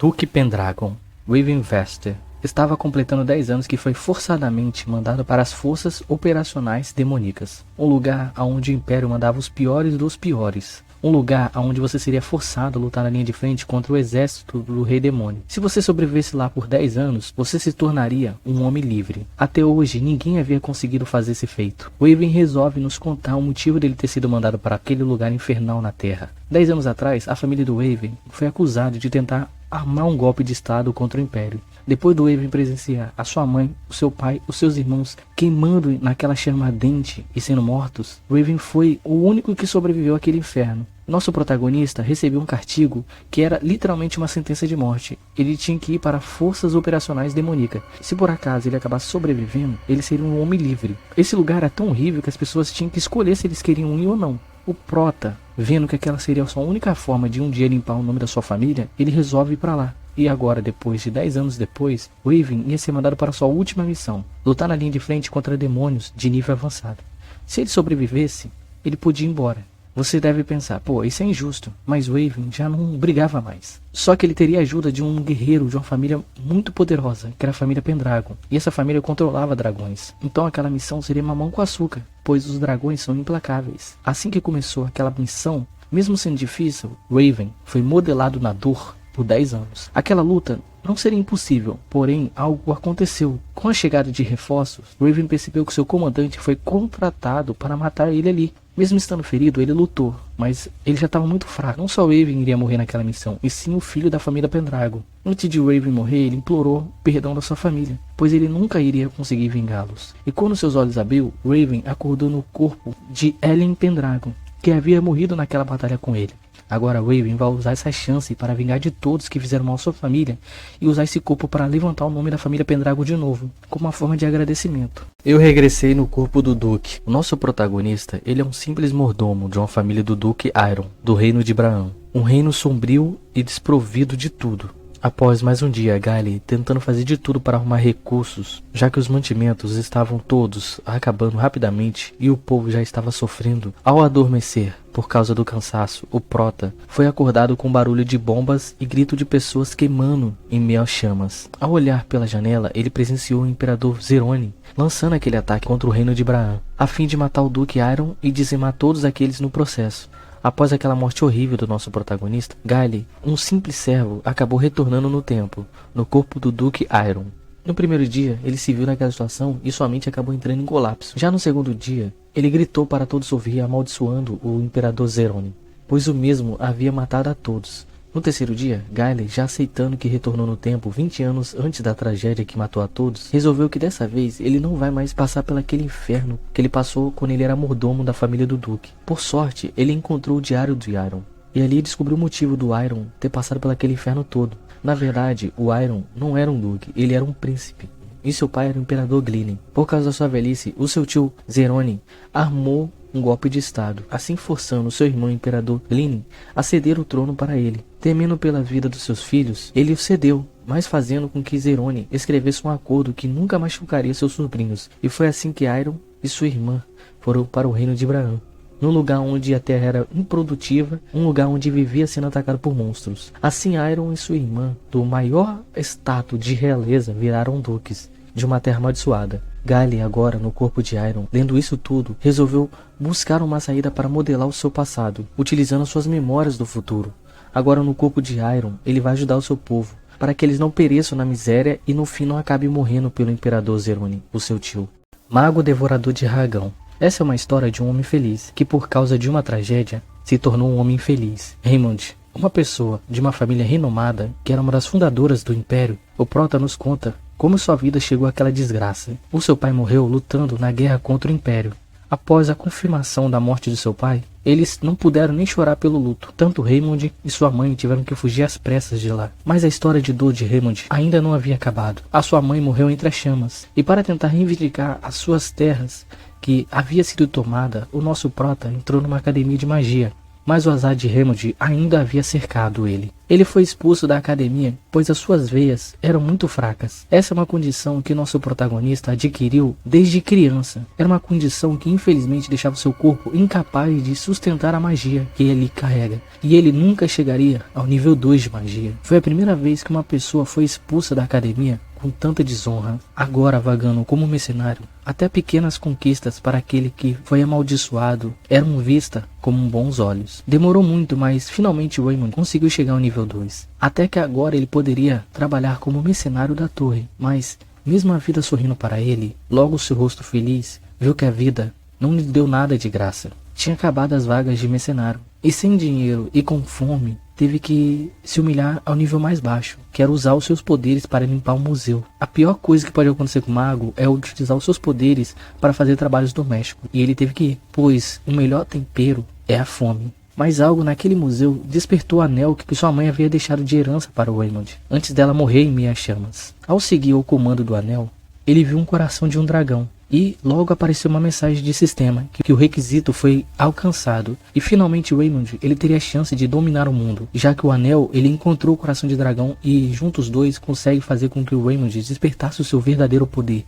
Duque Pendragon, Raven Vester, estava completando 10 anos que foi forçadamente mandado para as Forças Operacionais Demoníacas, um lugar onde o Império mandava os piores dos piores. Um lugar onde você seria forçado a lutar na linha de frente contra o exército do Rei Demônio. Se você sobrevivesse lá por 10 anos, você se tornaria um homem livre. Até hoje, ninguém havia conseguido fazer esse feito. Raven resolve nos contar o motivo dele ter sido mandado para aquele lugar infernal na Terra. 10 anos atrás, a família do Raven foi acusada de tentar armar um golpe de estado contra o Império. Depois do Raven presenciar a sua mãe, o seu pai, os seus irmãos queimando naquela chama ardente e sendo mortos, Raven foi o único que sobreviveu àquele inferno. Nosso protagonista recebeu um castigo que era literalmente uma sentença de morte. Ele tinha que ir para Forças Operacionais Demoníacas. Se por acaso ele acabasse sobrevivendo, ele seria um homem livre. Esse lugar era tão horrível que as pessoas tinham que escolher se eles queriam ir ou não. O Prota, vendo que aquela seria a sua única forma de um dia limpar o nome da sua família, ele resolve ir para lá. E agora, depois de 10 anos depois, Raven ia ser mandado para sua última missão, lutar na linha de frente contra demônios de nível avançado. Se ele sobrevivesse, ele podia ir embora. Você deve pensar, pô, isso é injusto, mas Raven já não brigava mais. Só que ele teria a ajuda de um guerreiro de uma família muito poderosa, que era a família Pendragon. E essa família controlava dragões. Então aquela missão seria mamão com açúcar, pois os dragões são implacáveis. Assim que começou aquela missão, mesmo sendo difícil, Raven foi modelado na dor por 10 anos. Aquela luta não seria impossível, porém algo aconteceu. Com a chegada de reforços, Raven percebeu que seu comandante foi contratado para matar ele ali. Mesmo estando ferido, ele lutou, mas ele já estava muito fraco. Não só Raven iria morrer naquela missão, e sim o filho da família Pendragon. Antes de Raven morrer, ele implorou perdão da sua família, pois ele nunca iria conseguir vingá-los. E quando seus olhos abriu, Raven acordou no corpo de Ellen Pendragon, que havia morrido naquela batalha com ele. Agora Raven vai usar essa chance para vingar de todos que fizeram mal à sua família e usar esse corpo para levantar o nome da família Pendragon de novo, como uma forma de agradecimento. Eu regressei no corpo do Duque. O nosso protagonista, ele é um simples mordomo de uma família do Duque Iron, do reino de Braun. Um reino sombrio e desprovido de tudo. Após mais um dia, Gaile tentando fazer de tudo para arrumar recursos, já que os mantimentos estavam todos acabando rapidamente e o povo já estava sofrendo. Ao adormecer, por causa do cansaço, o Prota foi acordado com barulho de bombas e grito de pessoas queimando em meio às chamas. Ao olhar pela janela, ele presenciou o Imperador Zeroni lançando aquele ataque contra o reino de Braun, a fim de matar o Duque Iron e dizimar todos aqueles no processo. Após aquela morte horrível do nosso protagonista, Gaile, um simples servo, acabou retornando no tempo, no corpo do Duque Iron. No primeiro dia, ele se viu naquela situação e sua mente acabou entrando em colapso. Já no segundo dia, ele gritou para todos ouvir, amaldiçoando o Imperador Zeroni, pois o mesmo havia matado a todos. No terceiro dia, Gaile, já aceitando que retornou no tempo 20 anos antes da tragédia que matou a todos, resolveu que dessa vez ele não vai mais passar pelaquele inferno que ele passou quando ele era mordomo da família do Duque. Por sorte, ele encontrou o diário do Iron, e ali descobriu o motivo do Iron ter passado pelaquele inferno todo. Na verdade, o Iron não era um Duque, ele era um príncipe. E seu pai era o Imperador Glinen. Por causa da sua velhice, o seu tio Zeroni armou um golpe de estado, assim forçando seu irmão Imperador Glinen a ceder o trono para ele. Temendo pela vida dos seus filhos, ele o cedeu, mas fazendo com que Zeroni escrevesse um acordo que nunca machucaria seus sobrinhos. E foi assim que Iron e sua irmã foram para o reino de Braun, num lugar onde a terra era improdutiva, um lugar onde vivia sendo atacado por monstros. Assim Iron e sua irmã, do maior status de realeza, viraram duques de uma terra amaldiçoada. Gaile, agora no corpo de Iron, lendo isso tudo, resolveu buscar uma saída para modelar o seu passado, utilizando suas memórias do futuro. Agora no corpo de Iron, ele vai ajudar o seu povo, para que eles não pereçam na miséria e no fim não acabem morrendo pelo Imperador Zeroni, o seu tio. Mago Devorador de Dragão. Essa é uma história de um homem feliz, que por causa de uma tragédia, se tornou um homem infeliz. Raymond, uma pessoa de uma família renomada, que era uma das fundadoras do Império, o Prota nos conta como sua vida chegou àquela desgraça. O seu pai morreu lutando na guerra contra o Império. Após a confirmação da morte de seu pai, eles não puderam nem chorar pelo luto. Tanto Raymond e sua mãe tiveram que fugir às pressas de lá. Mas a história de dor de Raymond ainda não havia acabado. A sua mãe morreu entre as chamas. E para tentar reivindicar as suas terras que havia sido tomada, o nosso Prota entrou numa academia de magia. mas o azar de Raymond ainda havia cercado ele. Ele foi expulso da academia, pois as suas veias eram muito fracas. Essa é uma condição que nosso protagonista adquiriu desde criança. Era uma condição que infelizmente deixava seu corpo incapaz de sustentar a magia que ele carrega. E ele nunca chegaria ao nível 2 de magia. Foi a primeira vez que uma pessoa foi expulsa da academia com tanta desonra, agora vagando como mercenário. Até pequenas conquistas para aquele que foi amaldiçoado eram vistas com bons olhos. Demorou muito, mas finalmente Raymond conseguiu chegar ao nível 2. Até que agora ele poderia trabalhar como mercenário da torre. Mas, mesmo a vida sorrindo para ele, logo seu rosto feliz viu que a vida não lhe deu nada de graça. Tinha acabado as vagas de mercenário. E sem dinheiro e com fome, teve que se humilhar ao nível mais baixo, que era usar os seus poderes para limpar o museu. A pior coisa que pode acontecer com o mago é utilizar os seus poderes para fazer trabalhos domésticos. E ele teve que ir, pois o melhor tempero é a fome. Mas algo naquele museu despertou o anel que sua mãe havia deixado de herança para o Raymond, antes dela morrer em meio às chamas. Ao seguir o comando do anel, ele viu um coração de um dragão. E logo apareceu uma mensagem de sistema que o requisito foi alcançado. E finalmente Raymond ele teria a chance de dominar o mundo, já que o anel ele encontrou o coração de dragão e juntos os dois conseguem fazer com que o Raymond despertasse o seu verdadeiro poder,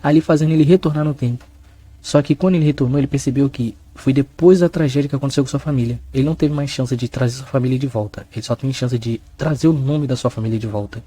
ali fazendo ele retornar no tempo. Só que quando ele retornou ele percebeu que foi depois da tragédia que aconteceu com sua família. Ele não teve mais chance de trazer sua família de volta. Ele só tem chance de trazer o nome da sua família de volta.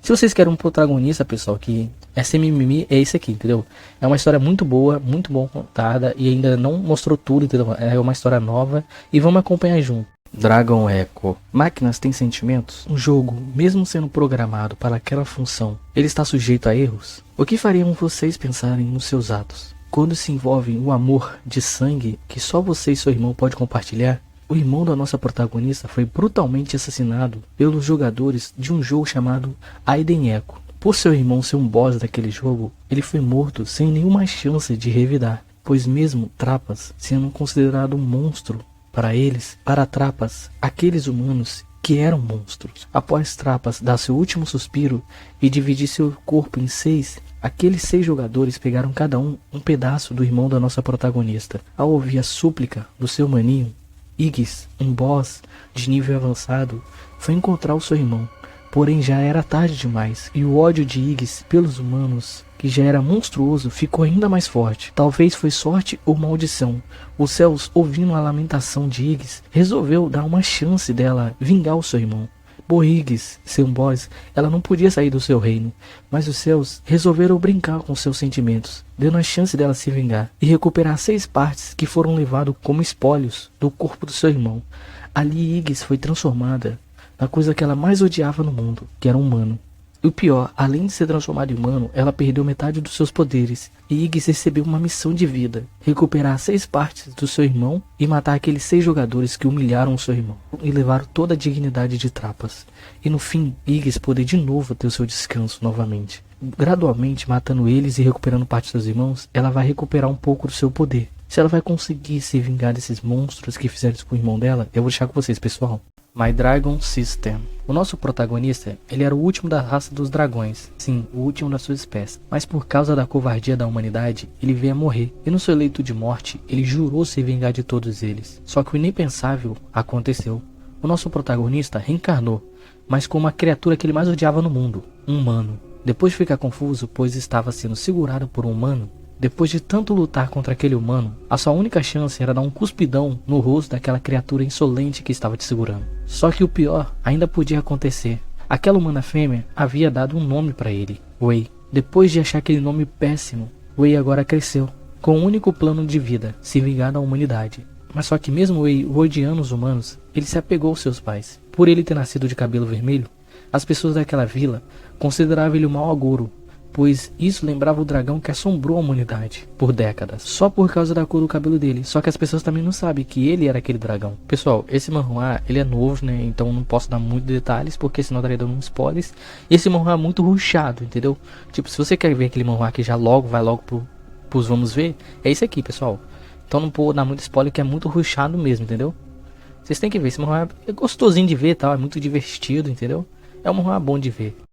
Se vocês querem um protagonista, pessoal, que é sem mimimi, é esse aqui, entendeu? É uma história muito boa, muito bom contada e ainda não mostrou tudo, entendeu? É uma história nova e vamos acompanhar junto. Dragon Echo. Máquinas têm sentimentos? Um jogo, mesmo sendo programado para aquela função, ele está sujeito a erros? O que fariam vocês pensarem nos seus atos? Quando se envolve o amor de sangue que só você e seu irmão podem compartilhar? O irmão da nossa protagonista foi brutalmente assassinado pelos jogadores de um jogo chamado Aiden Echo. Por seu irmão ser um boss daquele jogo, ele foi morto sem nenhuma chance de revidar, pois mesmo Trapas sendo considerado um monstro para eles, para Trapas, aqueles humanos que eram monstros. Após Trapas dar seu último suspiro e dividir seu corpo em 6, aqueles 6 jogadores pegaram cada um pedaço do irmão da nossa protagonista. Ao ouvir a súplica do seu maninho, Iggs, um boss de nível avançado, foi encontrar o seu irmão. Porém já era tarde demais, e o ódio de Iggs pelos humanos, que já era monstruoso, ficou ainda mais forte. Talvez foi sorte ou maldição. Os céus, ouvindo a lamentação de Iggs, resolveu dar uma chance dela vingar o seu irmão. Por Iggs ser um boss, ela não podia sair do seu reino, mas os céus resolveram brincar com seus sentimentos, dando a chance dela se vingar e recuperar 6 partes que foram levadas como espólios do corpo do seu irmão. Ali Iggs foi transformada na coisa que ela mais odiava no mundo, que era um humano. E o pior, além de ser transformada em humano, ela perdeu metade dos seus poderes. E Iggs recebeu uma missão de vida: recuperar 6 partes do seu irmão e matar aqueles 6 jogadores que humilharam o seu irmão e levaram toda a dignidade de Trapas. E no fim, Iggs poder de novo ter o seu descanso novamente. Gradualmente, matando eles e recuperando parte dos seus irmãos, ela vai recuperar um pouco do seu poder. Se ela vai conseguir se vingar desses monstros que fizeram isso com o irmão dela, eu vou deixar com vocês, pessoal. My Dragon System. O nosso protagonista, ele era o último da raça dos dragões, sim, o último da sua espécie, mas por causa da covardia da humanidade, ele veio a morrer, e no seu leito de morte, ele jurou se vingar de todos eles. Só que o inimpensável aconteceu. O nosso protagonista reencarnou, mas com uma criatura que ele mais odiava no mundo, um humano. Depois de ficar confuso, pois estava sendo segurado por um humano, depois de tanto lutar contra aquele humano, a sua única chance era dar um cuspidão no rosto daquela criatura insolente que estava te segurando. Só que o pior ainda podia acontecer. Aquela humana fêmea havia dado um nome para ele, Wei. Depois de achar aquele nome péssimo, Wei agora cresceu, com um único plano de vida, se vingar da humanidade. Mas só que mesmo Wei odiando os humanos, ele se apegou aos seus pais. Por ele ter nascido de cabelo vermelho, as pessoas daquela vila consideravam ele um mau agouro, pois isso lembrava o dragão que assombrou a humanidade por décadas, só por causa da cor do cabelo dele. Só que as pessoas também não sabem que ele era aquele dragão. Pessoal, esse manhwa, ele é novo, né, então não posso dar muitos detalhes, porque senão estaria dando spoilers. E esse manhwa é muito rushado, entendeu? Tipo, se você quer ver aquele manhwa que já logo vai logo pros vamos ver, é esse aqui, pessoal. Então não vou dar muito spoiler, que é muito rushado mesmo, entendeu? Vocês têm que ver, esse manhwa é gostosinho de ver, tal, é muito divertido, entendeu? É um manhwa bom de ver.